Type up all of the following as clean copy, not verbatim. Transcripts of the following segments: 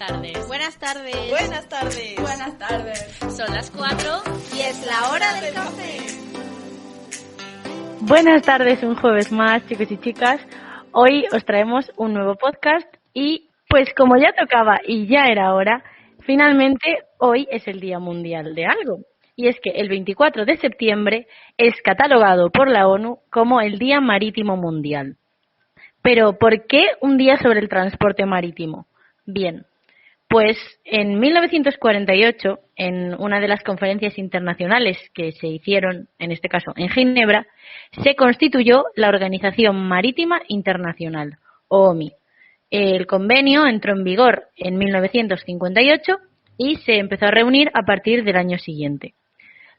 tardes. Buenas tardes. Buenas tardes. Buenas tardes. Son las 4 y es la hora del café. Buenas tardes, un jueves más, chicos y chicas. Hoy os traemos un nuevo podcast y, pues como ya tocaba y ya era hora, finalmente hoy es el Día Mundial de algo. Y es que el 24 de septiembre es catalogado por la ONU como el Día Marítimo Mundial. Pero, ¿por qué un día sobre el transporte marítimo? Bien, pues en 1948, en una de las conferencias internacionales que se hicieron, en este caso en Ginebra, se constituyó la Organización Marítima Internacional, OMI. El convenio entró en vigor en 1958 y se empezó a reunir a partir del año siguiente.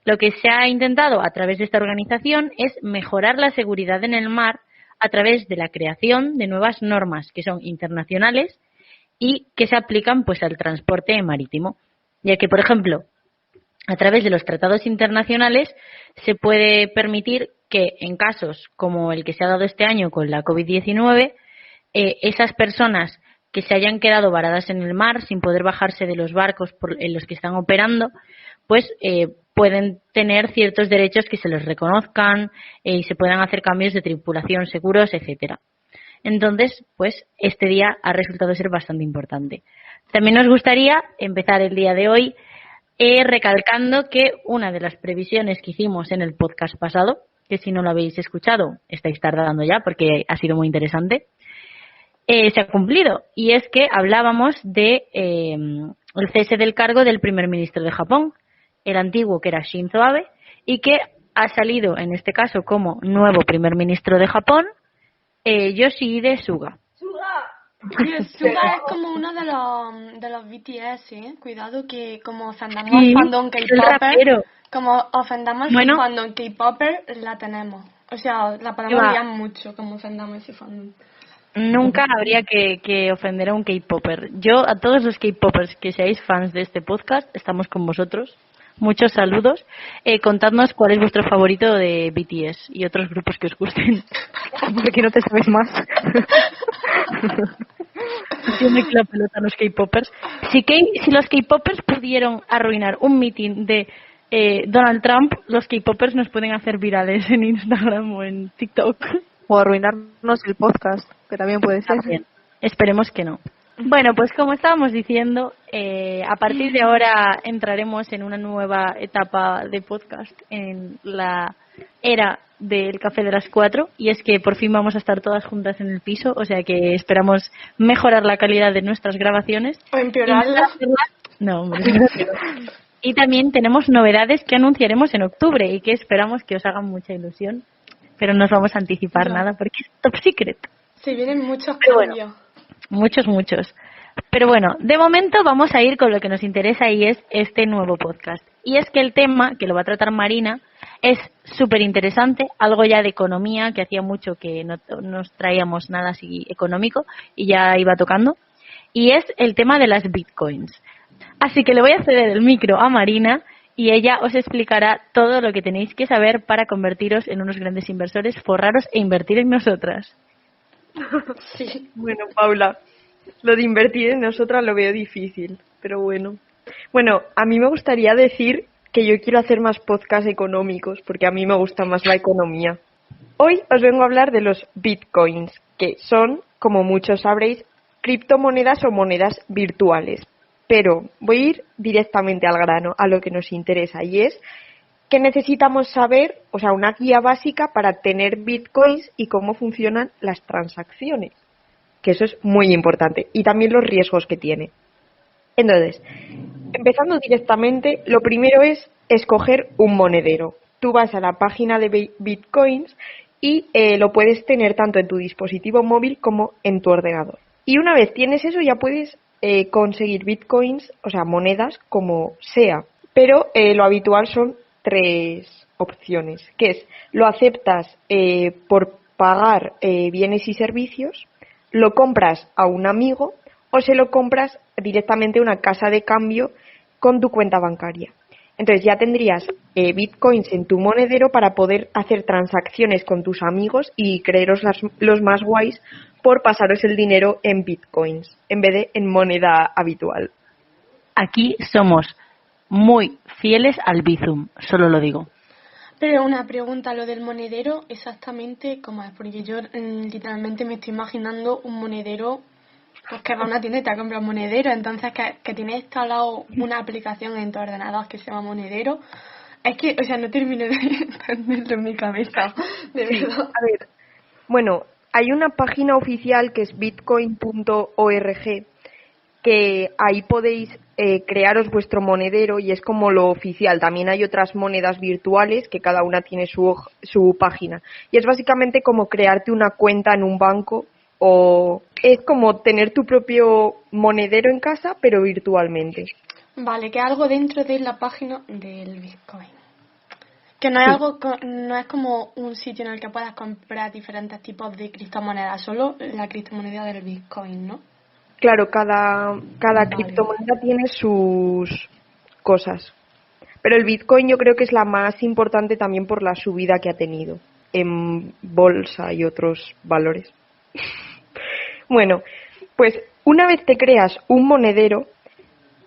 Lo que se ha intentado a través de esta organización es mejorar la seguridad en el mar a través de la creación de nuevas normas que son internacionales y que se aplican pues al transporte marítimo, ya que, por ejemplo, a través de los tratados internacionales se puede permitir que en casos como el que se ha dado este año con la COVID-19, esas personas que se hayan quedado varadas en el mar sin poder bajarse de los barcos en los que están operando, pues pueden tener ciertos derechos que se les reconozcan y se puedan hacer cambios de tripulación seguros, etcétera. Entonces, pues este día ha resultado ser bastante importante. También nos gustaría empezar el día de hoy recalcando que una de las previsiones que hicimos en el podcast pasado, que si no lo habéis escuchado estáis tardando ya porque ha sido muy interesante, se ha cumplido, y es que hablábamos de el cese del cargo del primer ministro de Japón, el antiguo que era Shinzo Abe, y que ha salido en este caso como nuevo primer ministro de Japón, Yoshihide Suga. Suga es como uno de los BTS, ¿eh? Cuidado que como ofendamos Sí, fandom el K-popper, rapero. como ofendamos Bueno, fandom K-popper, la tenemos. O sea, la podemos liar mucho como ofendamos ese fandom. Nunca habría que ofender a un K-popper. Yo, a todos los K-poppers que seáis fans de este podcast, estamos con vosotros. Muchos saludos. Contadnos cuál es vuestro favorito de BTS y otros grupos que os gusten. Porque no te sabes más. Tiene que la pelota a los K-poppers. Si los K-poppers pudieron arruinar un meeting de Donald Trump, los K-poppers nos pueden hacer virales en Instagram o en TikTok. O arruinarnos el podcast, que también puede ser. También. Esperemos que no. Bueno, pues como estábamos diciendo, a partir de ahora entraremos en una nueva etapa de podcast, en la era del café de las 4, y es que por fin vamos a estar todas juntas en el piso, o sea que esperamos mejorar la calidad de nuestras grabaciones. O empeorarla. No, hombre, y también tenemos novedades que anunciaremos en octubre y que esperamos que os hagan mucha ilusión, pero no os vamos a anticipar nada porque es top secret. Se vienen muchos Bueno, cambios. muchos. Pero bueno, de momento vamos a ir con lo que nos interesa y es este nuevo podcast. Y es que el tema, que lo va a tratar Marina, es súper interesante, algo ya de economía, que hacía mucho que no nos traíamos nada así económico y ya iba tocando. Y es el tema de las bitcoins. Así que le voy a ceder el micro a Marina y ella os explicará todo lo que tenéis que saber para convertiros en unos grandes inversores, forraros e invertir en nosotras. Sí. Bueno, Paula, lo de invertir en nosotras lo veo difícil, pero bueno. Bueno, a mí me gustaría decir que yo quiero hacer más podcasts económicos, porque a mí me gusta más la economía. Hoy os vengo a hablar de los bitcoins, que son, como muchos sabréis, criptomonedas o monedas virtuales. Pero voy a ir directamente al grano, a lo que nos interesa, y es que necesitamos saber, o sea, una guía básica para tener bitcoins y cómo funcionan las transacciones, que eso es muy importante, y también los riesgos que tiene. Entonces, empezando directamente, lo primero es escoger un monedero. Tú vas a la página de bitcoins y lo puedes tener tanto en tu dispositivo móvil como en tu ordenador. Y una vez tienes eso, ya puedes conseguir bitcoins, o sea, monedas como sea, pero lo habitual son 3 opciones, que es: lo aceptas por pagar bienes y servicios, lo compras a un amigo o se lo compras directamente a una casa de cambio con tu cuenta bancaria. Entonces ya tendrías bitcoins en tu monedero para poder hacer transacciones con tus amigos y creeros los más guays por pasaros el dinero en bitcoins en vez de en moneda habitual. Aquí somos muy fieles al Bizum, solo lo digo. Pero una pregunta, lo del monedero, exactamente cómo es, porque yo literalmente me estoy imaginando un monedero, pues que va a una tienda y te compra un monedero, entonces que tienes instalado una aplicación en tu ordenador que se llama Monedero. Es que, o sea, no termino de entenderlo en mi cabeza, de verdad. A ver, bueno, hay una página oficial que es bitcoin.org, que ahí podéis crearos vuestro monedero y es como lo oficial. También hay otras monedas virtuales que cada una tiene su página. Y es básicamente como crearte una cuenta en un banco, o es como tener tu propio monedero en casa, pero virtualmente. Vale, que algo dentro de la página del Bitcoin. Que no es Sí. algo, no es como un sitio en el que puedas comprar diferentes tipos de criptomonedas, solo la criptomoneda del Bitcoin, ¿no? Claro, cada Vale. criptomoneda tiene sus cosas. Pero el Bitcoin yo creo que es la más importante también por la subida que ha tenido en bolsa y otros valores. Bueno, pues una vez te creas un monedero,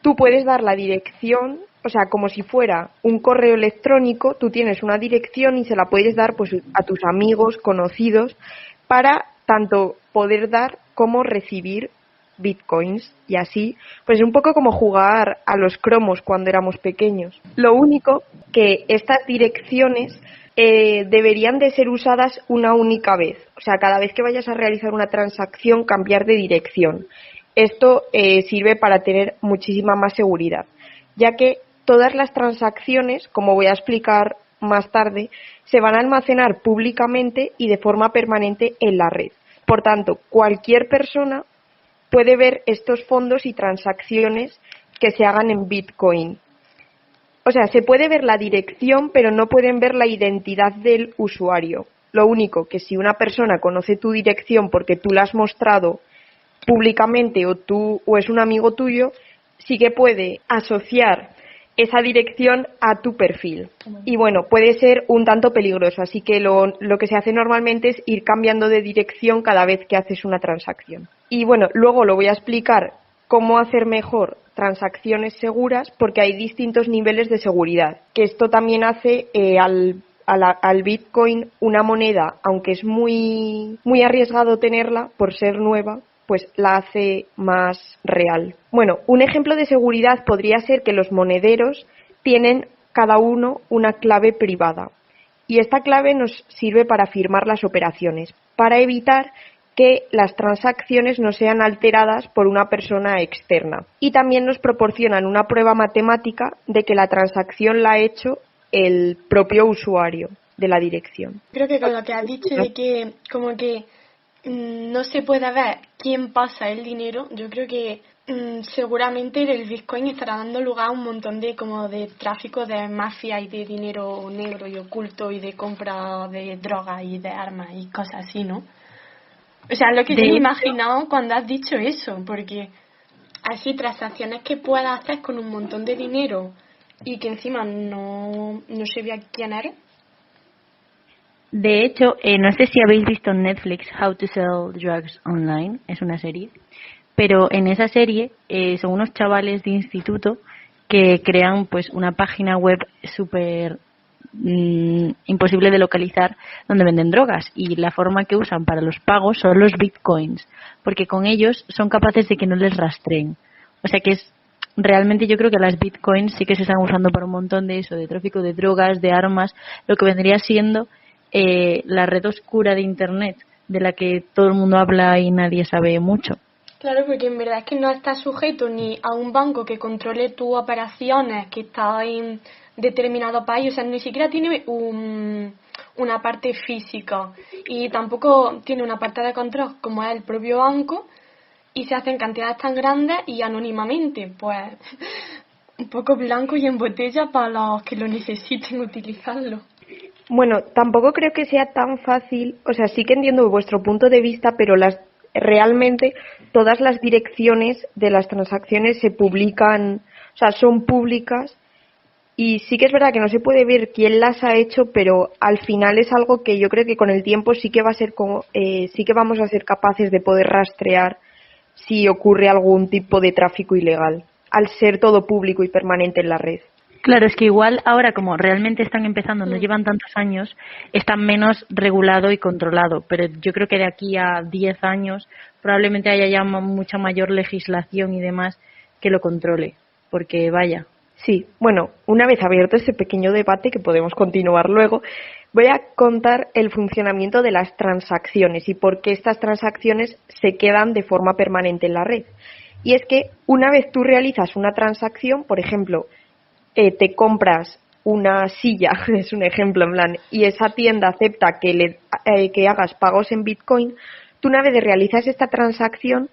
tú puedes dar la dirección, o sea, como si fuera un correo electrónico, tú tienes una dirección y se la puedes dar pues a tus amigos, conocidos, para tanto poder dar como recibir bitcoins, y así, pues es un poco como jugar a los cromos cuando éramos pequeños. Lo único que estas direcciones deberían de ser usadas una única vez, o sea, cada vez que vayas a realizar una transacción, cambiar de dirección. Esto sirve para tener muchísima más seguridad, ya que todas las transacciones, como voy a explicar más tarde, se van a almacenar públicamente y de forma permanente en la red. Por tanto, cualquier persona puede ver estos fondos y transacciones que se hagan en Bitcoin. O sea, se puede ver la dirección, pero no pueden ver la identidad del usuario. Lo único que si una persona conoce tu dirección porque tú la has mostrado públicamente o es un amigo tuyo, sí que puede asociar esa dirección a tu perfil. Y bueno, puede ser un tanto peligroso, así que lo que se hace normalmente es ir cambiando de dirección cada vez que haces una transacción. Y bueno, luego lo voy a explicar cómo hacer mejor transacciones seguras, porque hay distintos niveles de seguridad, que esto también hace al Bitcoin una moneda, aunque es muy arriesgado tenerla por ser nueva, pues la hace más real. Bueno, un ejemplo de seguridad podría ser que los monederos tienen cada uno una clave privada, y esta clave nos sirve para firmar las operaciones, para evitar que las transacciones no sean alteradas por una persona externa. Y también nos proporcionan una prueba matemática de que la transacción la ha hecho el propio usuario de la dirección. Creo que con lo que has dicho de que como que no se puede ver quién pasa el dinero, yo creo que seguramente el Bitcoin estará dando lugar a un montón de como de tráfico de mafia y de dinero negro y oculto y de compra de drogas y de armas y cosas así, ¿no? O sea, lo que yo me he imaginado cuando has dicho eso, porque así transacciones que puedas hacer con un montón de dinero y que encima no se vea quién eres. De hecho, no sé si habéis visto en Netflix How to Sell Drugs Online, es una serie, pero en esa serie son unos chavales de instituto que crean pues una página web súper imposible de localizar donde venden drogas, y la forma que usan para los pagos son los bitcoins, porque con ellos son capaces de que no les rastreen. O sea que es realmente, yo creo que las bitcoins sí que se están usando para un montón de eso, de tráfico de drogas, de armas, lo que vendría siendo la red oscura de internet de la que todo el mundo habla y nadie sabe mucho. Claro, porque en verdad es que no estás sujeto ni a un banco que controle tus operaciones, que está en determinado país, o sea, ni siquiera tiene una parte física y tampoco tiene una parte de control como es el propio banco, y se hacen cantidades tan grandes y anónimamente, pues un poco blanco y en botella para los que lo necesiten utilizarlo. Bueno, tampoco creo que sea tan fácil, o sea, sí que entiendo vuestro punto de vista, pero realmente todas las direcciones de las transacciones se publican, o sea, son públicas, Y sí que es verdad que no se puede ver quién las ha hecho, pero al final es algo que yo creo que con el tiempo sí que va a ser sí que vamos a ser capaces de poder rastrear si ocurre algún tipo de tráfico ilegal, al ser todo público y permanente en la red. Claro, es que igual ahora como realmente están empezando, no llevan tantos años, está menos regulado y controlado, pero yo creo que de aquí a 10 años probablemente haya ya mucha mayor legislación y demás que lo controle, porque vaya. Sí, bueno, una vez abierto este pequeño debate, que podemos continuar luego, voy a contar el funcionamiento de las transacciones y por qué estas transacciones se quedan de forma permanente en la red. Y es que una vez tú realizas una transacción, por ejemplo, te compras una silla, es un ejemplo en plan, y esa tienda acepta que hagas pagos en Bitcoin, tú una vez realizas esta transacción,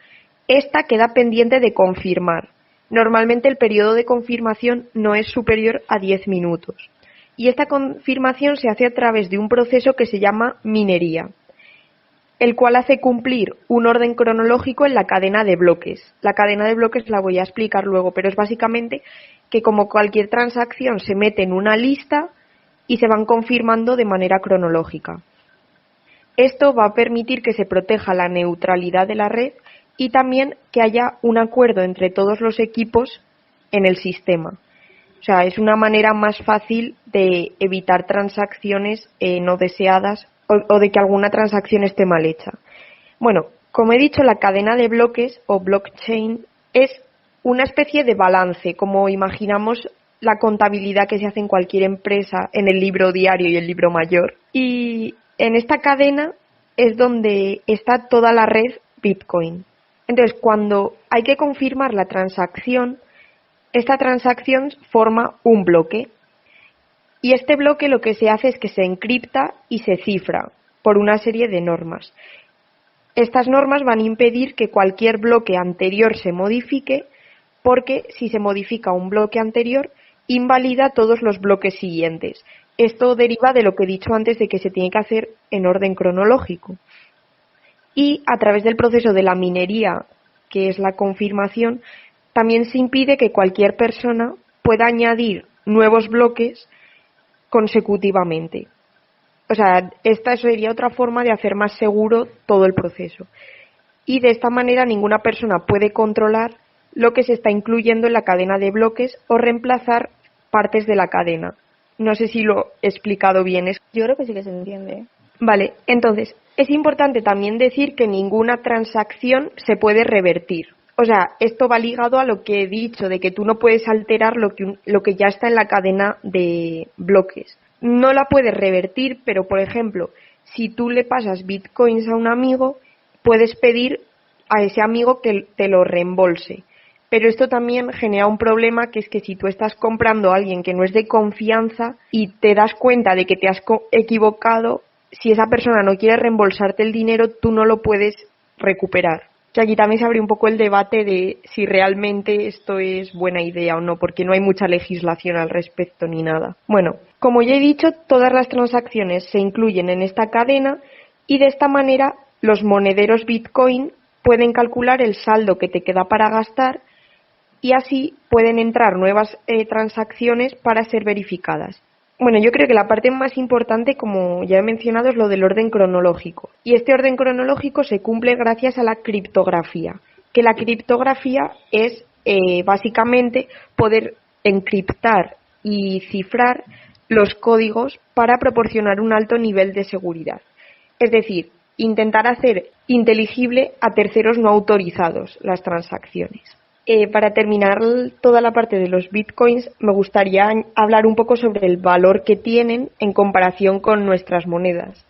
esta queda pendiente de confirmar. Normalmente el periodo de confirmación no es superior a 10 minutos. Y esta confirmación se hace a través de un proceso que se llama minería, el cual hace cumplir un orden cronológico en la cadena de bloques. La cadena de bloques la voy a explicar luego, pero es básicamente que como cualquier transacción se mete en una lista y se van confirmando de manera cronológica. Esto va a permitir que se proteja la neutralidad de la red y también que haya un acuerdo entre todos los equipos en el sistema. O sea, es una manera más fácil de evitar transacciones no deseadas o de que alguna transacción esté mal hecha. Bueno, como he dicho, la cadena de bloques o blockchain es una especie de balance, como imaginamos la contabilidad que se hace en cualquier empresa en el libro diario y el libro mayor. Y en esta cadena es donde está toda la red Bitcoin. Entonces, cuando hay que confirmar la transacción, esta transacción forma un bloque. Y este bloque lo que se hace es que se encripta y se cifra por una serie de normas. Estas normas van a impedir que cualquier bloque anterior se modifique, porque si se modifica un bloque anterior, invalida todos los bloques siguientes. Esto deriva de lo que he dicho antes de que se tiene que hacer en orden cronológico. Y a través del proceso de la minería, que es la confirmación, también se impide que cualquier persona pueda añadir nuevos bloques consecutivamente. O sea, esta sería otra forma de hacer más seguro todo el proceso. Y de esta manera ninguna persona puede controlar lo que se está incluyendo en la cadena de bloques o reemplazar partes de la cadena. No sé si lo he explicado bien. Yo creo que sí que se entiende. Vale, entonces, es importante también decir que ninguna transacción se puede revertir. O sea, esto va ligado a lo que he dicho, de que tú no puedes alterar lo que ya está en la cadena de bloques. No la puedes revertir, pero por ejemplo, si tú le pasas bitcoins a un amigo, puedes pedir a ese amigo que te lo reembolse. Pero esto también genera un problema, que es que si tú estás comprando a alguien que no es de confianza y te das cuenta de que te has equivocado, si esa persona no quiere reembolsarte el dinero, tú no lo puedes recuperar. Que aquí también se abre un poco el debate de si realmente esto es buena idea o no, porque no hay mucha legislación al respecto ni nada. Bueno, como ya he dicho, todas las transacciones se incluyen en esta cadena y de esta manera los monederos Bitcoin pueden calcular el saldo que te queda para gastar y así pueden entrar nuevas transacciones para ser verificadas. Bueno, yo creo que la parte más importante, como ya he mencionado, es lo del orden cronológico. Y este orden cronológico se cumple gracias a la criptografía. Que la criptografía es básicamente poder encriptar y cifrar los códigos para proporcionar un alto nivel de seguridad. Es decir, intentar hacer inteligible a terceros no autorizados las transacciones. Para terminar toda la parte de los bitcoins, me gustaría hablar un poco sobre el valor que tienen en comparación con nuestras monedas.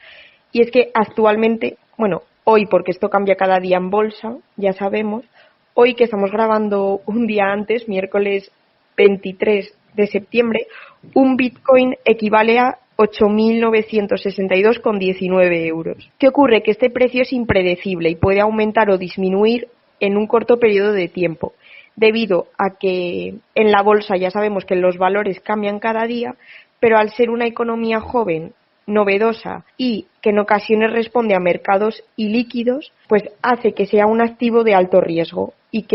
Y es que actualmente, bueno, hoy, porque esto cambia cada día en bolsa, ya sabemos, hoy que estamos grabando un día antes, miércoles 23 de septiembre, un bitcoin equivale a 8.962,19 euros. ¿Qué ocurre? Que este precio es impredecible y puede aumentar o disminuir en un corto periodo de tiempo, debido a que en la bolsa ya sabemos que los valores cambian cada día, pero al ser una economía joven, novedosa y que en ocasiones responde a mercados ilíquidos, pues hace que sea un activo de alto riesgo y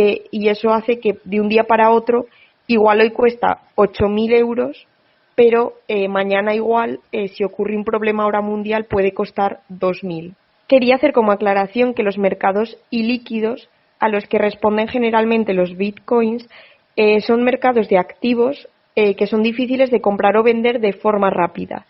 eso hace que de un día para otro igual hoy cuesta 8.000 euros, pero mañana igual, si ocurre un problema ahora mundial, puede costar 2.000. Quería hacer como aclaración que los mercados ilíquidos, a los que responden generalmente los bitcoins, son mercados de activos que son difíciles de comprar o vender de forma rápida.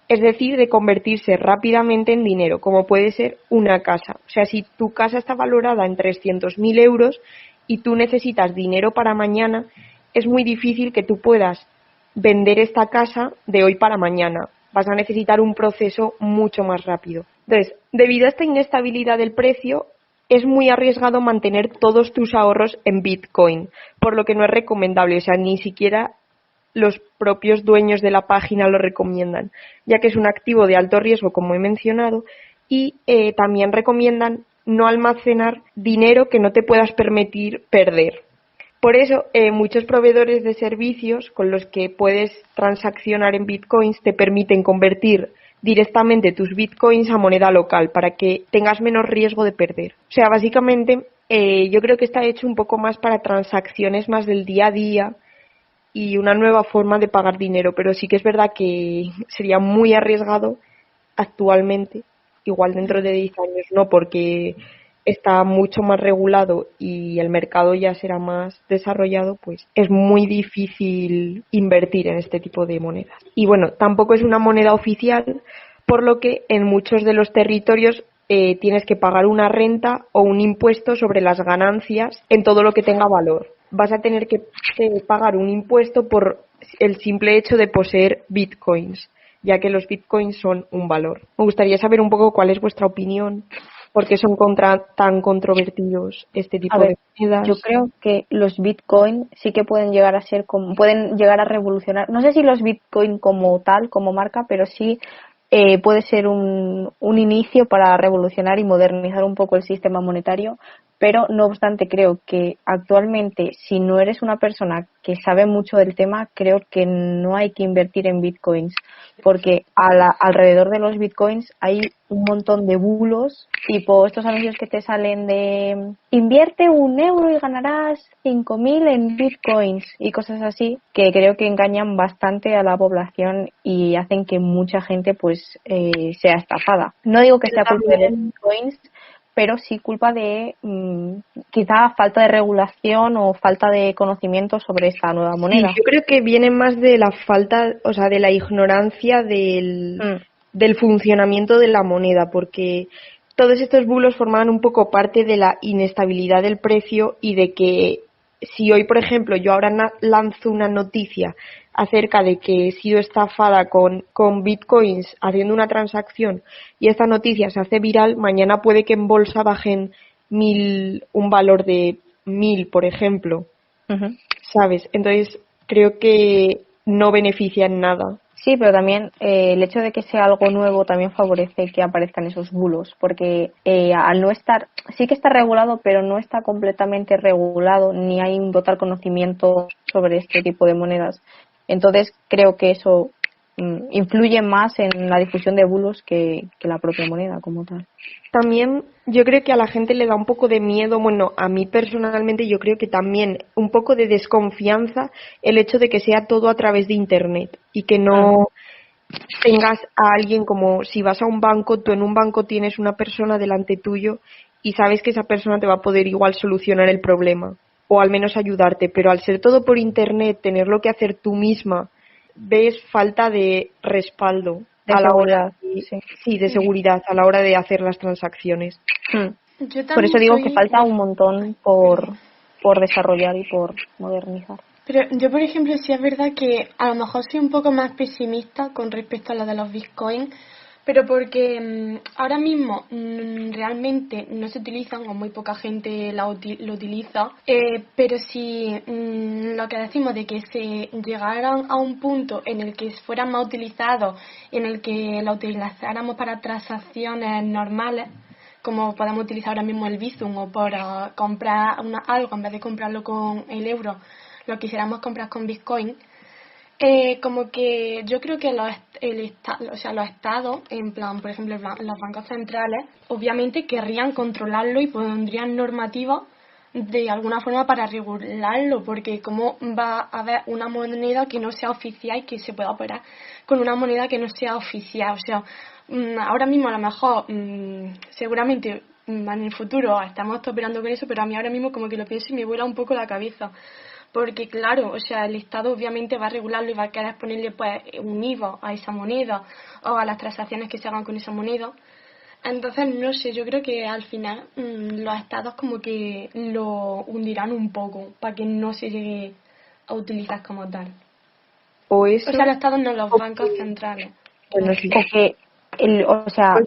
Es decir, de convertirse rápidamente en dinero, como puede ser una casa. O sea, si tu casa está valorada en 300.000 euros y tú necesitas dinero para mañana, es muy difícil que tú puedas vender esta casa de hoy para mañana. Vas a necesitar un proceso mucho más rápido. Entonces, debido a esta inestabilidad del precio, es muy arriesgado mantener todos tus ahorros en Bitcoin, por lo que no es recomendable, o sea, ni siquiera los propios dueños de la página lo recomiendan, ya que es un activo de alto riesgo, como he mencionado, y también recomiendan no almacenar dinero que no te puedas permitir perder. Por eso, muchos proveedores de servicios con los que puedes transaccionar en bitcoins te permiten convertir directamente tus bitcoins a moneda local para que tengas menos riesgo de perder. O sea, básicamente, yo creo que está hecho un poco más para transacciones más del día a día y una nueva forma de pagar dinero, pero sí que es verdad que sería muy arriesgado actualmente, igual dentro de 10 años no, porque está mucho más regulado y el mercado ya será más desarrollado, pues es muy difícil invertir en este tipo de monedas. Y bueno, tampoco es una moneda oficial, por lo que en muchos de los territorios tienes que pagar una renta o un impuesto sobre las ganancias en todo lo que tenga valor. Vas a tener que pagar un impuesto por el simple hecho de poseer bitcoins, ya que los bitcoins son un valor. Me gustaría saber un poco cuál es vuestra opinión, por qué son tan controvertidos este tipo de monedas. Yo creo que los bitcoin sí que pueden llegar a ser pueden llegar a revolucionar. No sé si los bitcoin como tal, como marca, pero sí puede ser un inicio para revolucionar y modernizar un poco el sistema monetario, pero no obstante creo que actualmente si no eres una persona que sabe mucho del tema, creo que no hay que invertir en bitcoins, porque alrededor de los bitcoins hay un montón de bulos, tipo estos anuncios que te salen de invierte 1 euro y ganarás 5.000 en bitcoins y cosas así, que creo que engañan bastante a la población y hacen que mucha gente pues sea estafada. No digo que sea culpa de los bitcoins, pero sí culpa de quizá falta de regulación o falta de conocimiento sobre esta nueva moneda. Sí, yo creo que viene más de la falta, o sea, de la ignorancia del funcionamiento de la moneda, porque todos estos bulos formaban un poco parte de la inestabilidad del precio y de que si hoy, por ejemplo, yo ahora lanzo una noticia acerca de que he sido estafada con bitcoins haciendo una transacción y esta noticia se hace viral, mañana puede que en bolsa bajen un valor de 1.000, por ejemplo. Uh-huh. ¿Sabes? Entonces creo que no beneficia en nada. Sí, pero también el hecho de que sea algo nuevo también favorece que aparezcan esos bulos, porque al no estar, sí que está regulado, pero no está completamente regulado, ni hay un total conocimiento sobre este tipo de monedas. Entonces creo que eso influye más en la difusión de bulos que la propia moneda como tal. También yo creo que a la gente le da un poco de miedo, bueno, a mí personalmente yo creo que también un poco de desconfianza el hecho de que sea todo a través de Internet y que no tengas a alguien como si vas a un banco, tú en un banco tienes una persona delante tuyo y sabes que esa persona te va a poder igual solucionar el problema o al menos ayudarte, pero al ser todo por Internet, tenerlo que hacer tú misma, ves falta de respaldo de seguridad, de seguridad a la hora de hacer las transacciones. Por eso digo que falta un montón por desarrollar y por modernizar. Pero yo, por ejemplo, sí es verdad que a lo mejor soy un poco más pesimista con respecto a lo de los bitcoins, pero porque ahora mismo realmente no se utilizan o muy poca gente lo utiliza, pero si lo que decimos de que se llegaran a un punto en el que fueran más utilizados, en el que lo utilizáramos para transacciones normales, como podemos utilizar ahora mismo el Bizum o para comprar algo en vez de comprarlo con el euro, lo quisiéramos comprar con Bitcoin, como que yo creo que los estados, en plan, por ejemplo, los bancos centrales, obviamente querrían controlarlo y pondrían normativas de alguna forma para regularlo, porque cómo va a haber una moneda que no sea oficial y que se pueda operar con una moneda que no sea oficial. O sea, ahora mismo a lo mejor, seguramente en el futuro estamos operando con eso, pero a mí ahora mismo como que lo pienso y me vuela un poco la cabeza. Porque claro, o sea, el Estado obviamente va a regularlo y va a querer ponerle pues un IVA a esa moneda o a las transacciones que se hagan con esa moneda. Entonces, no sé, yo creo que al final los estados como que lo hundirán un poco para que no se llegue a utilizar como tal. O eso, O sea, los estados no, los bancos centrales. bueno, sí. O que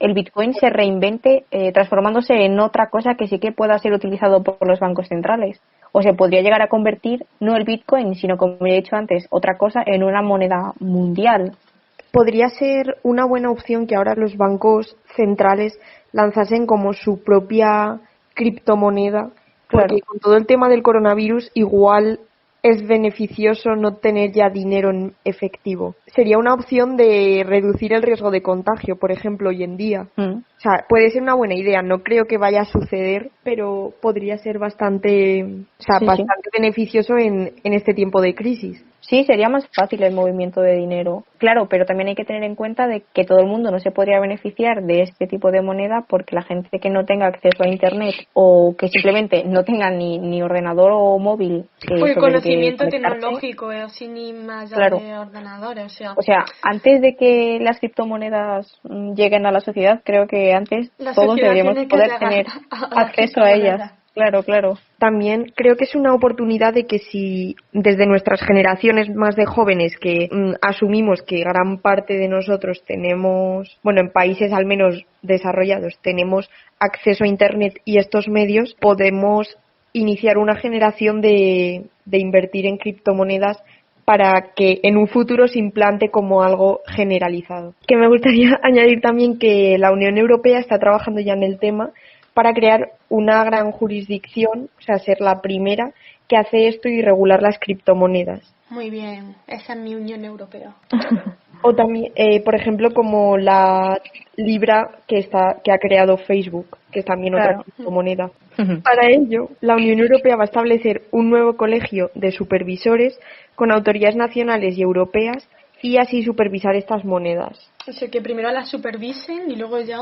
el Bitcoin se reinvente transformándose en otra cosa que sí que pueda ser utilizado por los bancos centrales. O se podría llegar a convertir no el Bitcoin, sino, como ya he dicho antes, otra cosa en una moneda mundial. Podría ser una buena opción que ahora los bancos centrales lanzasen como su propia criptomoneda, porque Claro. con todo el tema del coronavirus igual es beneficioso no tener ya dinero en efectivo. Sería una opción de reducir el riesgo de contagio, por ejemplo, hoy en día. O sea, puede ser una buena idea, no creo que vaya a suceder, pero podría ser bastante, Sí. bastante beneficioso en este tiempo de crisis. Sí, sería más fácil el movimiento de dinero. Claro, pero también hay que tener en cuenta de que todo el mundo no se podría beneficiar de este tipo de moneda porque la gente que no tenga acceso a Internet o que simplemente no tenga ni ordenador o móvil Pues sobre el que conocimiento conectarse. tecnológico, así ni más allá Claro. de ordenadores, O sea, antes de que las criptomonedas lleguen a la sociedad, creo que antes la todos sociedad deberíamos tiene que poder llegar tener a las acceso a ellas. criptomonedas. Claro, claro. También creo que es una oportunidad de que si desde nuestras generaciones más de jóvenes que asumimos que gran parte de nosotros tenemos, bueno, en países al menos desarrollados, tenemos acceso a Internet y estos medios, podemos iniciar una generación de invertir en criptomonedas para que en un futuro se implante como algo generalizado. Que me gustaría añadir también que la Unión Europea está trabajando ya en el tema para crear una gran jurisdicción, o sea, ser la primera que hace esto y regular las criptomonedas. Muy bien, esa es mi Unión Europea. O también, por ejemplo, como la Libra que ha creado Facebook, que es también Claro. otra criptomoneda. Para ello, la Unión Europea va a establecer un nuevo colegio de supervisores con autoridades nacionales y europeas y así supervisar estas monedas. O sea, que primero las supervisen y luego ya...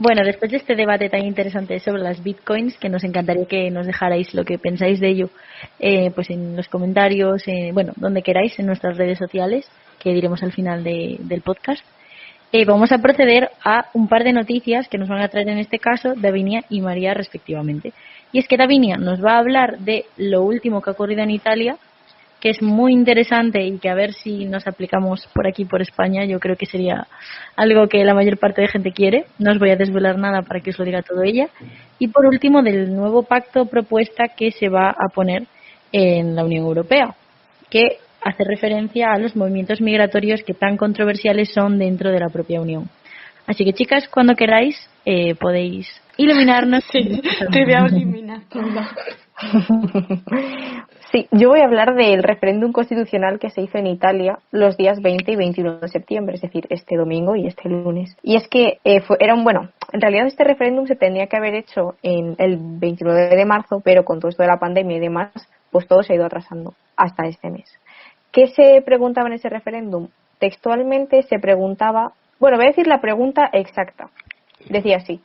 Bueno, después de este debate tan interesante sobre las bitcoins, que nos encantaría que nos dejarais lo que pensáis de ello, pues en los comentarios, bueno, donde queráis, en nuestras redes sociales, que diremos al final del podcast. Vamos a proceder a un par de noticias que nos van a traer en este caso Davinia y María respectivamente. Y es que Davinia nos va a hablar de lo último que ha ocurrido en Italia, que es muy interesante y que a ver si nos aplicamos por aquí, por España. Yo creo que sería algo que la mayor parte de gente quiere. No os voy a desvelar nada para que os lo diga todo ella. Y por último, del nuevo pacto propuesta que se va a poner en la Unión Europea, que hace referencia a los movimientos migratorios que tan controversiales son dentro de la propia Unión. Así que, chicas, cuando queráis podéis iluminarnos. Sí, te voy a iluminar. Sí, yo voy a hablar del referéndum constitucional que se hizo en Italia los días 20 y 21 de septiembre, es decir, este domingo y este lunes. Y es que en realidad este referéndum se tenía que haber hecho en el 29 de marzo, pero con todo esto de la pandemia y demás, pues todo se ha ido atrasando hasta este mes. ¿Qué se preguntaba en ese referéndum? Textualmente se preguntaba, bueno, voy a decir la pregunta exacta. Decía así: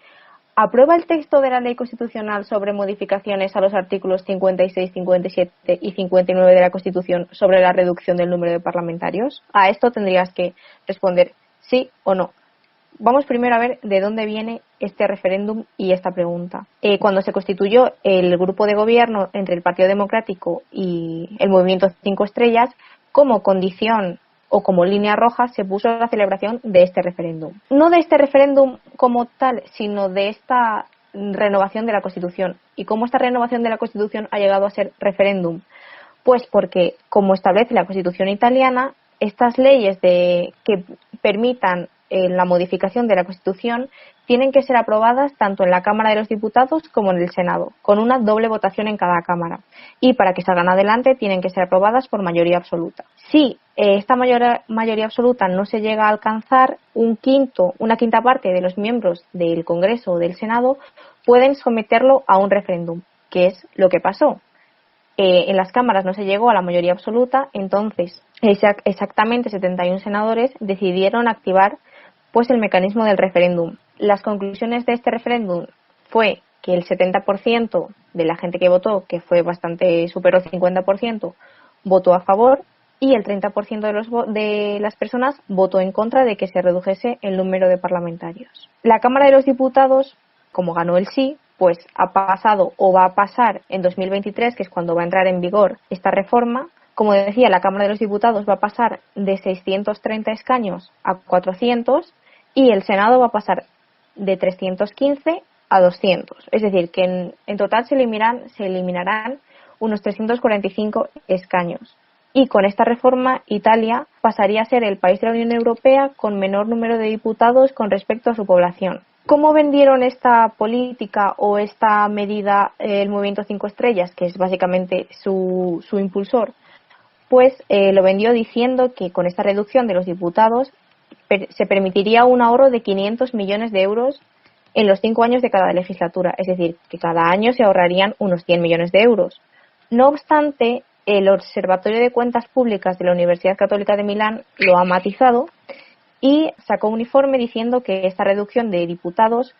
¿aprueba el texto de la Ley Constitucional sobre modificaciones a los artículos 56, 57 y 59 de la Constitución sobre la reducción del número de parlamentarios? A esto tendrías que responder sí o no. Vamos primero a ver de dónde viene este referéndum y esta pregunta. Cuando se constituyó el grupo de gobierno entre el Partido Democrático y el Movimiento 5 Estrellas, como condición o como línea roja se puso la celebración de este referéndum. No de este referéndum como tal, sino de esta renovación de la Constitución. ¿Y cómo esta renovación de la Constitución ha llegado a ser referéndum? Pues porque, como establece la Constitución italiana, estas leyes que permitan la modificación de la Constitución tienen que ser aprobadas tanto en la Cámara de los Diputados como en el Senado, con una doble votación en cada Cámara. Y para que salgan adelante tienen que ser aprobadas por mayoría absoluta. Si esta mayoría absoluta no se llega a alcanzar, una quinta parte de los miembros del Congreso o del Senado pueden someterlo a un referéndum, ¿qué es lo que pasó? En las cámaras no se llegó a la mayoría absoluta, entonces exactamente 71 senadores decidieron activar pues el mecanismo del referéndum. Las conclusiones de este referéndum fue que el 70% de la gente que votó, que fue bastante, superó el 50%, votó a favor, y el 30% de las personas votó en contra de que se redujese el número de parlamentarios. La Cámara de los Diputados, como ganó el sí, pues ha pasado o va a pasar en 2023, que es cuando va a entrar en vigor esta reforma. Como decía, la Cámara de los Diputados va a pasar de 630 escaños a 400 y el Senado va a pasar de 315 a 200. Es decir, que en total se eliminarán unos 345 escaños. Y con esta reforma, Italia pasaría a ser el país de la Unión Europea con menor número de diputados con respecto a su población. ¿Cómo vendieron esta política o esta medida el Movimiento 5 Estrellas, que es básicamente su impulsor? Pues lo vendió diciendo que con esta reducción de los diputados se permitiría un ahorro de 500 millones de euros en los 5 años de cada legislatura, es decir, que cada año se ahorrarían unos 100 millones de euros. No obstante, el Observatorio de Cuentas Públicas de la Universidad Católica de Milán lo ha matizado y sacó un informe diciendo que esta reducción de diputados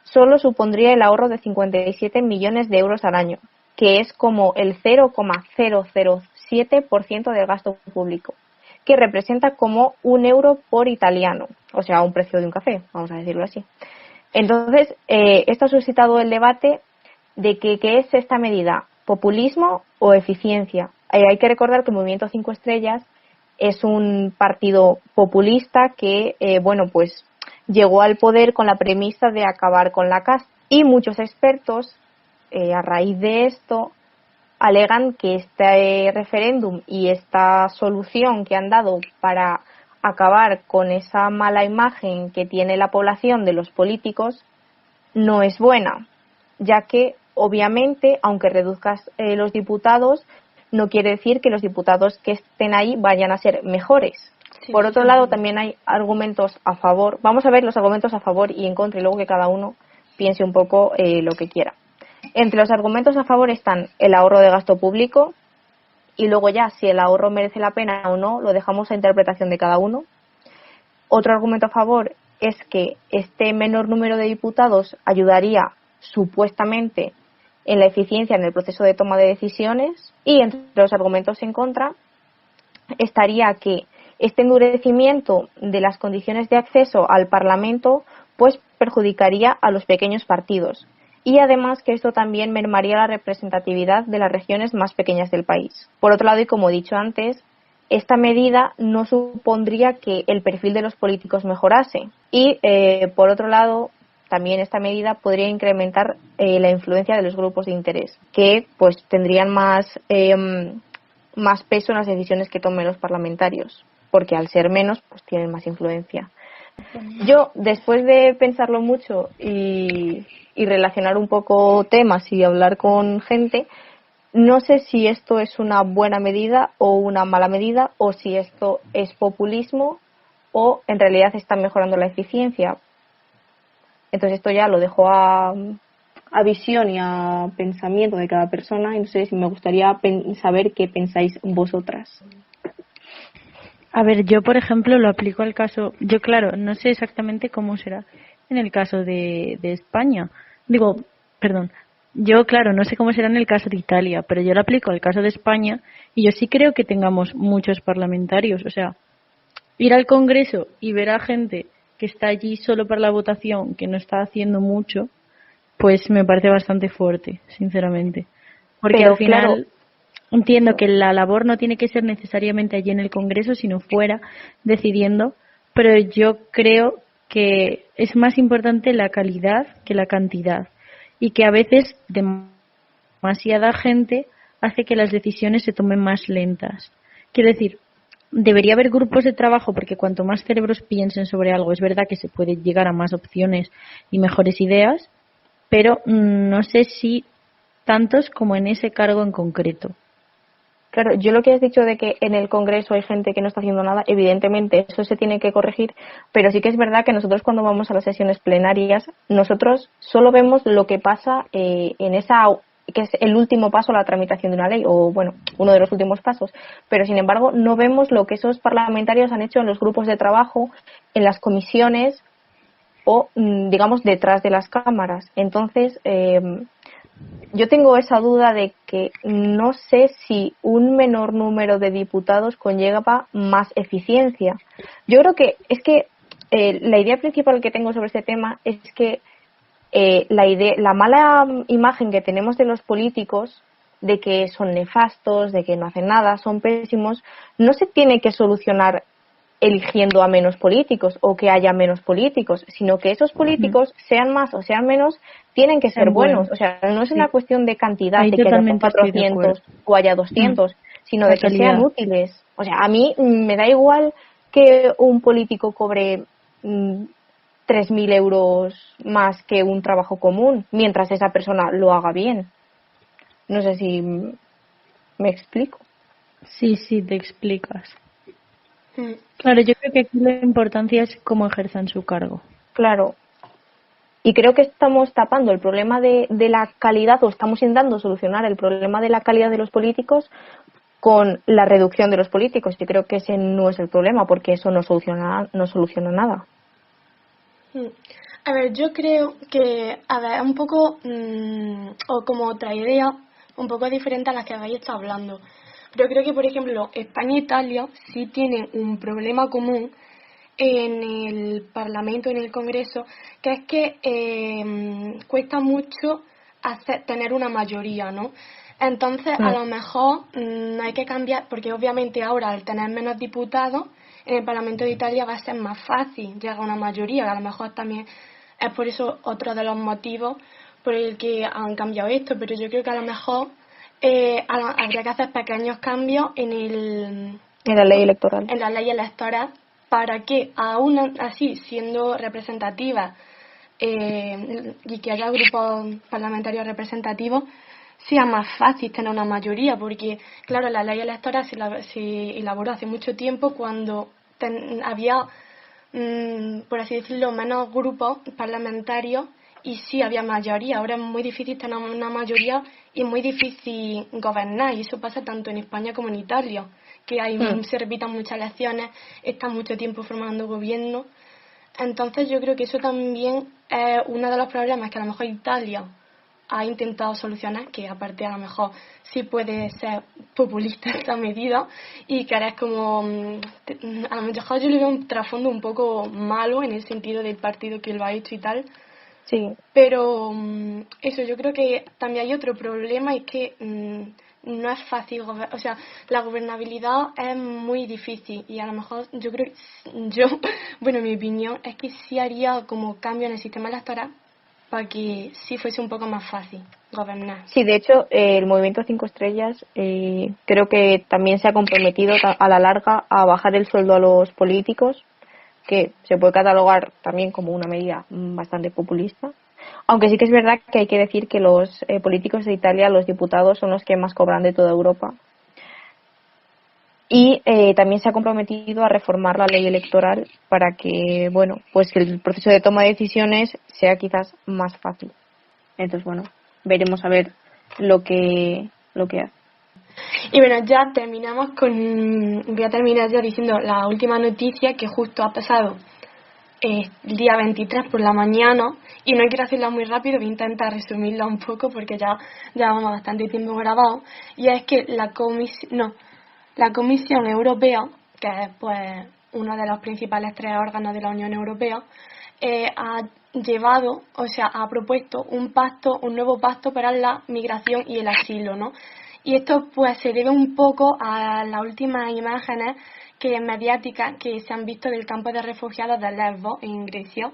solo supondría el ahorro de 57 millones de euros al año, que es como el 0,007% del gasto público, que representa como €1 por italiano, o sea, un precio de un café, vamos a decirlo así. Entonces, esto ha suscitado el debate de que ¿qué es esta medida? ¿Populismo o eficiencia? Hay que recordar que el Movimiento 5 Estrellas es un partido populista que, pues llegó al poder con la premisa de acabar con la casta. Y muchos expertos, a raíz de esto, alegan que este referéndum y esta solución que han dado para acabar con esa mala imagen que tiene la población de los políticos no es buena, ya que obviamente, aunque reduzcas los diputados, no quiere decir que los diputados que estén ahí vayan a ser mejores. Sí, por otro lado, también hay argumentos a favor. Vamos a ver los argumentos a favor y en contra y luego que cada uno piense un poco lo que quiera. Entre los argumentos a favor están el ahorro de gasto público y luego ya si el ahorro merece la pena o no lo dejamos a interpretación de cada uno. Otro argumento a favor es que este menor número de diputados ayudaría supuestamente en la eficiencia en el proceso de toma de decisiones, y entre los argumentos en contra estaría que este endurecimiento de las condiciones de acceso al Parlamento pues perjudicaría a los pequeños partidos y además que esto también mermaría la representatividad de las regiones más pequeñas del país. Por otro lado, y como he dicho antes, esta medida no supondría que el perfil de los políticos mejorase y por otro lado también esta medida podría incrementar la influencia de los grupos de interés, que pues tendrían más peso en las decisiones que tomen los parlamentarios, porque al ser menos pues tienen más influencia. Yo, después de pensarlo mucho y relacionar un poco temas y hablar con gente, no sé si esto es una buena medida o una mala medida, o si esto es populismo o en realidad está mejorando la eficiencia. Entonces esto ya lo dejo a visión y a pensamiento de cada persona. Entonces me gustaría saber qué pensáis vosotras. A ver, yo por ejemplo lo aplico al caso, yo claro, no sé exactamente cómo será en el caso de España. Yo claro, no sé cómo será en el caso de Italia, pero yo lo aplico al caso de España y yo sí creo que tengamos muchos parlamentarios. O sea, ir al Congreso y ver a gente que está allí solo para la votación, que no está haciendo mucho, pues me parece bastante fuerte, sinceramente. Porque pero al final claro, entiendo que la labor no tiene que ser necesariamente allí en el Congreso, sino fuera, decidiendo, pero yo creo que es más importante la calidad que la cantidad y que a veces demasiada gente hace que las decisiones se tomen más lentas. Quiero decir, debería haber grupos de trabajo porque cuanto más cerebros piensen sobre algo, es verdad que se puede llegar a más opciones y mejores ideas, pero no sé si tantos como en ese cargo en concreto. Claro, yo lo que has dicho de que en el Congreso hay gente que no está haciendo nada, evidentemente eso se tiene que corregir, pero sí que es verdad que nosotros cuando vamos a las sesiones plenarias, nosotros solo vemos lo que pasa en esa que es el último paso a la tramitación de una ley, o bueno, uno de los últimos pasos, pero sin embargo no vemos lo que esos parlamentarios han hecho en los grupos de trabajo, en las comisiones o, digamos, detrás de las cámaras. Entonces, yo tengo esa duda de que no sé si un menor número de diputados conlleva más eficiencia. Yo creo que es que la idea principal que tengo sobre este tema es que la mala imagen que tenemos de los políticos, de que son nefastos, de que no hacen nada, son pésimos, no se tiene que solucionar eligiendo a menos políticos o que haya menos políticos, sino que esos políticos, sean más o sean menos, tienen que ser buenos. O sea, no es una cuestión de cantidad, ahí de que haya totalmente estoy de 400 acuerdo. o haya 200, sino La de que sean calidad. útiles. O sea, a mí me da igual que un político cobre 3.000 euros más que un trabajo común, mientras esa persona lo haga bien. No sé si me explico. Sí, te explicas. Claro, yo creo que aquí la importancia es cómo ejerzan su cargo. Claro. Y creo que estamos tapando el problema de la calidad, o estamos intentando solucionar el problema de la calidad de los políticos con la reducción de los políticos. Yo creo que ese no es el problema, porque eso no soluciona nada. A ver, yo creo que, a ver, un poco, o como otra idea, un poco diferente a las que habéis estado hablando. Pero creo que, por ejemplo, España e Italia sí tienen un problema común en el Parlamento, en el Congreso, que es que cuesta mucho tener una mayoría, ¿no? Entonces, a lo mejor hay que cambiar, porque obviamente ahora al tener menos diputados, en el Parlamento de Italia va a ser más fácil llegar a una mayoría, que a lo mejor también es por eso otro de los motivos por el que han cambiado esto, pero yo creo que a lo mejor habría que hacer pequeños cambios en la ley electoral. En la ley electoral, para que aún así, siendo representativas y que haya grupos parlamentarios representativos, sea más fácil tener una mayoría, porque claro, la ley electoral se elaboró hace mucho tiempo cuando había, por así decirlo, menos grupos parlamentarios y sí había mayoría. Ahora es muy difícil tener una mayoría y es muy difícil gobernar, y eso pasa tanto en España como en Italia, que se repitan muchas elecciones, están mucho tiempo formando gobierno. Entonces yo creo que eso también es uno de los problemas que a lo mejor Italia ha intentado solucionar, que aparte a lo mejor sí puede ser populista esta medida y que ahora es como, a lo mejor yo le veo un trasfondo un poco malo en el sentido del partido que lo ha hecho y tal. Sí. Pero eso, yo creo que también hay otro problema, y es que no es fácil, o sea, la gobernabilidad es muy difícil, y a lo mejor bueno, mi opinión es que sí haría como cambio en el sistema electoral para que sí fuese un poco más fácil gobernar. Sí, de hecho, el Movimiento 5 Estrellas creo que también se ha comprometido a la larga a bajar el sueldo a los políticos, que se puede catalogar también como una medida bastante populista. Aunque sí que es verdad que hay que decir que los políticos de Italia, los diputados, son los que más cobran de toda Europa. Y también se ha comprometido a reformar la ley electoral para que, bueno, pues que el proceso de toma de decisiones sea quizás más fácil. Entonces, bueno, veremos a ver lo que hace. Y bueno, ya terminamos voy a terminar ya diciendo la última noticia, que justo ha pasado el día 23 por la mañana, y no quiero hacerla muy rápido, voy a intentar resumirla un poco porque ya llevamos bastante tiempo grabado, y es que la Comisión Europea, que es pues uno de los principales tres órganos de la Unión Europea, ha propuesto un nuevo pacto para la migración y el asilo, ¿no? Y esto pues se debe un poco a las últimas imágenes mediáticas que se han visto del campo de refugiados de Lesbos en Grecia.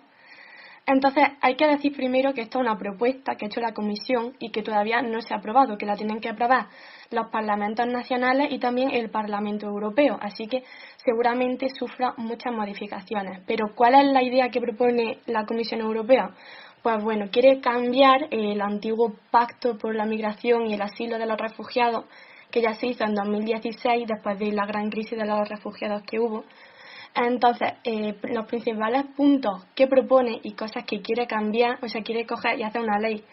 Entonces, hay que decir primero que esto es una propuesta que ha hecho la Comisión y que todavía no se ha aprobado, que la tienen que aprobar los parlamentos nacionales y también el Parlamento Europeo, así que seguramente sufra muchas modificaciones. Pero, ¿cuál es la idea que propone la Comisión Europea? Pues bueno, quiere cambiar el antiguo Pacto por la Migración y el Asilo de los Refugiados, que ya se hizo en 2016, después de la gran crisis de los refugiados que hubo. Entonces, los principales puntos que propone y cosas que quiere cambiar, o sea, quiere coger y hacer una ley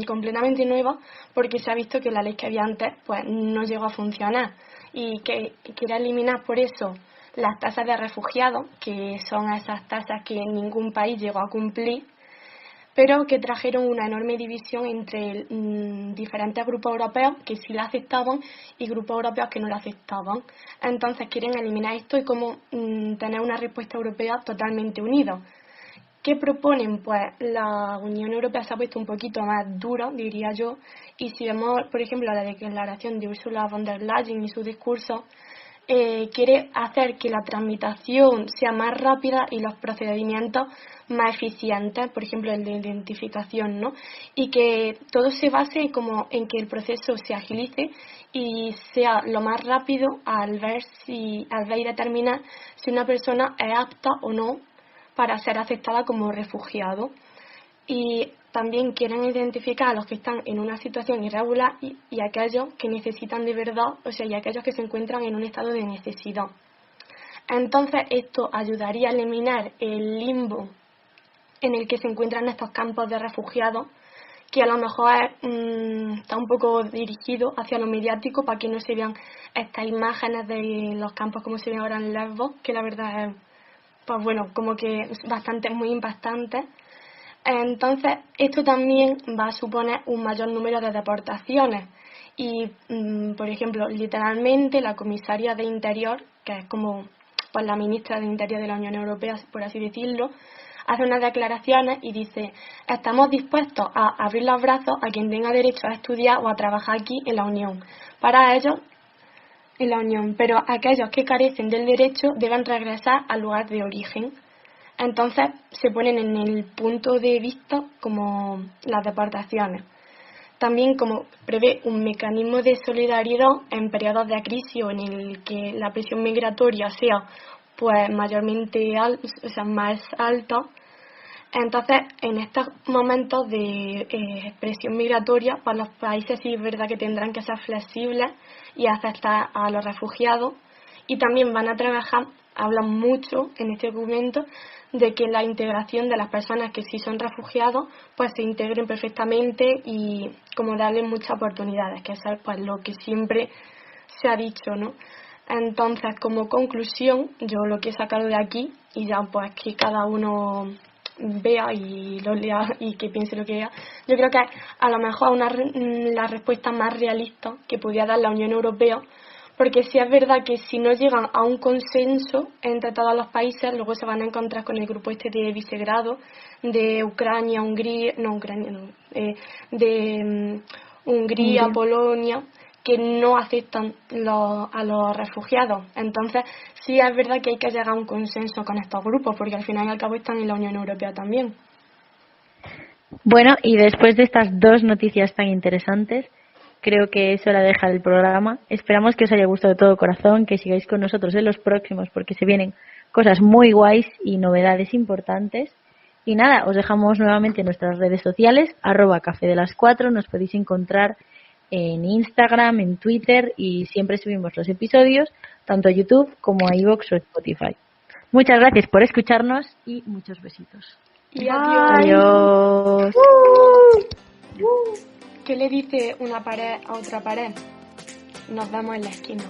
completamente nueva, porque se ha visto que la ley que había antes pues no llegó a funcionar y que quiere eliminar por eso las tasas de refugiados, que son esas tasas que ningún país llegó a cumplir, pero que trajeron una enorme división entre diferentes grupos europeos que sí la aceptaban y grupos europeos que no la aceptaban. Entonces quieren eliminar esto y como tener una respuesta europea totalmente unida. ¿Qué proponen? Pues la Unión Europea se ha puesto un poquito más dura, diría yo, y si vemos, por ejemplo, la declaración de Ursula von der Leyen y su discurso, quiere hacer que la tramitación sea más rápida y los procedimientos más eficientes, por ejemplo el de identificación, ¿no? Y que todo se base como en que el proceso se agilice y sea lo más rápido al ver y determinar si una persona es apta o no para ser aceptada como refugiado. Y también quieren identificar a los que están en una situación irregular y aquellos que necesitan de verdad, o sea, y aquellos que se encuentran en un estado de necesidad. Entonces, esto ayudaría a eliminar el limbo en el que se encuentran estos campos de refugiados, que a lo mejor está un poco dirigido hacia lo mediático para que no se vean estas imágenes de los campos como se ven ahora en Lesbos, que la verdad es, pues bueno, como que bastante muy impactante. Entonces, esto también va a suponer un mayor número de deportaciones y, por ejemplo, literalmente la comisaria de Interior, que es como pues la ministra de Interior de la Unión Europea, por así decirlo, hace unas declaraciones y dice: estamos dispuestos a abrir los brazos a quien tenga derecho a estudiar o a trabajar aquí en la Unión. Para ellos, en la Unión, pero aquellos que carecen del derecho deben regresar al lugar de origen. Entonces se ponen en el punto de vista como las deportaciones. También como prevé un mecanismo de solidaridad en periodos de crisis o en el que la presión migratoria sea pues mayormente más alta. Entonces, en estos momentos de presión migratoria, pues los países sí es verdad que tendrán que ser flexibles y aceptar a los refugiados. Y también van a trabajar, hablan mucho en este documento, de que la integración de las personas que sí son refugiados, pues se integren perfectamente y como darles muchas oportunidades, que eso es pues lo que siempre se ha dicho, ¿no? Entonces, como conclusión, yo lo que he sacado de aquí, y ya pues que cada uno vea y lo lea y que piense lo que vea, yo creo que a lo mejor la respuesta más realista que podía dar la Unión Europea, porque sí es verdad que si no llegan a un consenso entre todos los países, luego se van a encontrar con el grupo este de Visegrado, de Ucrania, Hungría, Hungría, Polonia, que no aceptan a los refugiados. Entonces, sí es verdad que hay que llegar a un consenso con estos grupos, porque al final y al cabo están en la Unión Europea también. Bueno, y después de estas dos noticias tan interesantes, creo que es hora de dejar el programa. Esperamos que os haya gustado de todo corazón, que sigáis con nosotros en los próximos, porque se vienen cosas muy guays y novedades importantes. Y nada, os dejamos nuevamente en nuestras redes sociales, @cafedelas4, nos podéis encontrar en Instagram, en Twitter, y siempre subimos los episodios, tanto a YouTube como a iVoox o Spotify. Muchas gracias por escucharnos y muchos besitos. Y adiós. Adiós. ¿Qué le dice una pared a otra pared? Nos vemos en la esquina.